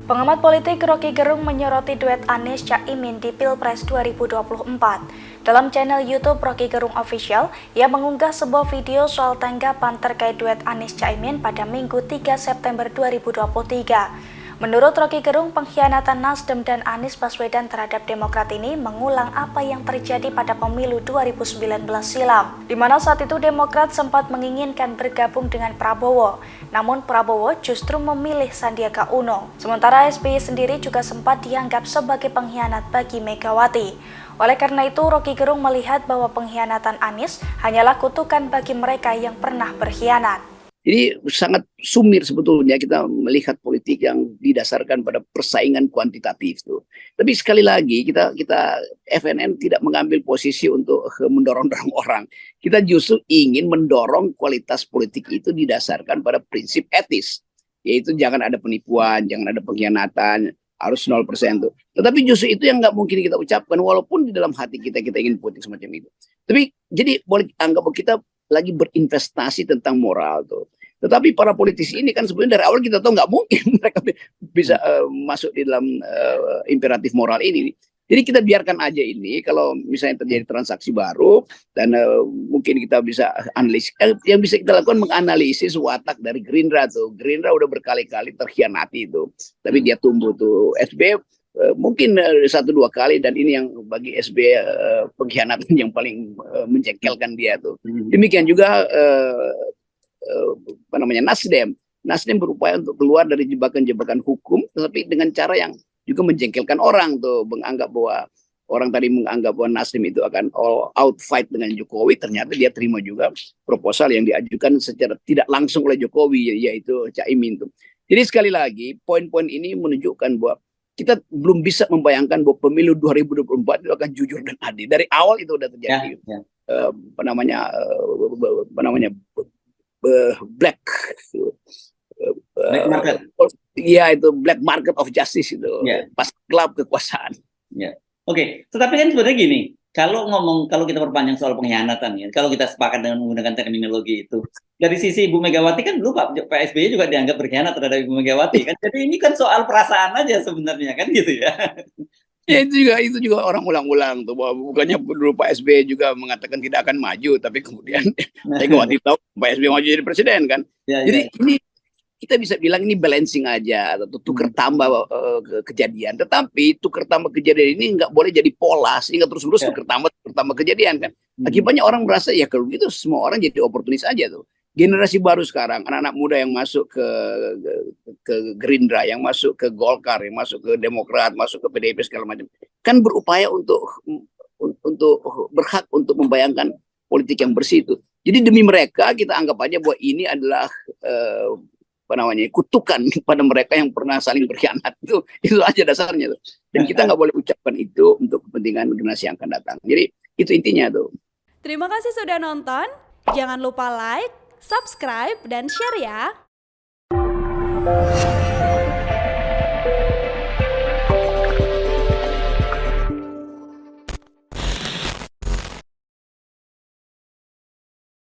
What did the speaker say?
Pengamat politik Rocky Gerung menyoroti duet Anies Caimin di Pilpres 2024. Dalam channel YouTube Rocky Gerung Official, ia mengunggah sebuah video soal tanggapan terkait duet Anies Caimin pada Minggu 3 September 2023. Menurut Rocky Gerung, pengkhianatan Nasdem dan Anies Baswedan terhadap Demokrat ini mengulang apa yang terjadi pada pemilu 2019 silam, di mana saat itu Demokrat sempat menginginkan bergabung dengan Prabowo, namun Prabowo justru memilih Sandiaga Uno. Sementara SBY sendiri juga sempat dianggap sebagai pengkhianat bagi Megawati. Oleh karena itu, Rocky Gerung melihat bahwa pengkhianatan Anies hanyalah kutukan bagi mereka yang pernah berkhianat. Jadi sangat sumir sebetulnya kita melihat politik yang didasarkan pada persaingan kuantitatif tuh. Tapi sekali lagi kita FNN tidak mengambil posisi untuk mendorong-dorong orang. Kita justru ingin mendorong kualitas politik itu didasarkan pada prinsip etis. Yaitu jangan ada penipuan, jangan ada pengkhianatan, harus 0% tuh. Tetapi justru itu yang nggak mungkin kita ucapkan walaupun di dalam hati kita ingin politik semacam itu. Tapi jadi boleh anggap kita lagi berinvestasi tentang moral tuh. Tetapi para politisi ini kan sebenarnya dari awal kita tahu nggak mungkin mereka bisa masuk di dalam imperatif moral ini. Jadi kita biarkan aja ini kalau misalnya terjadi transaksi baru dan mungkin kita bisa analisis. Yang bisa kita lakukan menganalisis watak dari Gerindra tuh. Gerindra udah berkali-kali terkhianati itu. Tapi dia tumbuh tuh. SB mungkin 1-2 kali dan ini yang bagi SB pengkhianatan yang paling menjengkelkan dia tuh. Demikian juga Nasdem berupaya untuk keluar dari jebakan-jebakan hukum, tetapi dengan cara yang juga menjengkelkan orang tuh, menganggap bahwa orang tadi menganggap bahwa Nasdem itu akan all out fight dengan Jokowi, ternyata dia terima juga proposal yang diajukan secara tidak langsung oleh Jokowi, yaitu Caimin tuh. Jadi sekali lagi poin-poin ini menunjukkan bahwa kita belum bisa membayangkan bahwa pemilu 2024 itu akan jujur dan adil. Dari awal itu sudah terjadi black market. Iya, itu black market of justice itu, pas gelap kekuasaan. Oke, tetapi kan sebenarnya gini, kalau kita perpanjang soal pengkhianatan ya, kalau kita sepakat dengan menggunakan terminologi itu, dari sisi Ibu Megawati kan dulu Pak SBY juga dianggap berkhianat terhadap Ibu Megawati kan, jadi ini kan soal perasaan aja sebenarnya kan gitu ya. Ya itu juga orang ulang-ulang tuh, bahwa bukannya dulu Pak SBY juga mengatakan tidak akan maju, tapi kemudian Megawati tahu Pak SBY maju jadi presiden kan. Jadi ini kita bisa bilang ini balancing aja atau tukar tambah kejadian. Tetapi tukar tambah kejadian ini nggak boleh jadi pola sehingga terus-menerus tukar tambah kejadian kan. Akibatnya orang merasa ya kalau gitu semua orang jadi oportunis aja tuh. Generasi baru sekarang, anak-anak muda yang masuk ke Gerindra, yang masuk ke Golkar, yang masuk ke Demokrat, masuk ke PDIP segala macam, kan berupaya untuk berhak untuk membayangkan politik yang bersih itu. Jadi demi mereka kita anggap aja bahwa ini adalah kutukan pada mereka yang pernah saling berkhianat. Itu aja dasarnya tuh. Dan kita nggak boleh ucapkan itu untuk kepentingan generasi yang akan datang. Jadi itu intinya tuh. Terima kasih sudah nonton. Jangan lupa like, subscribe, dan share ya.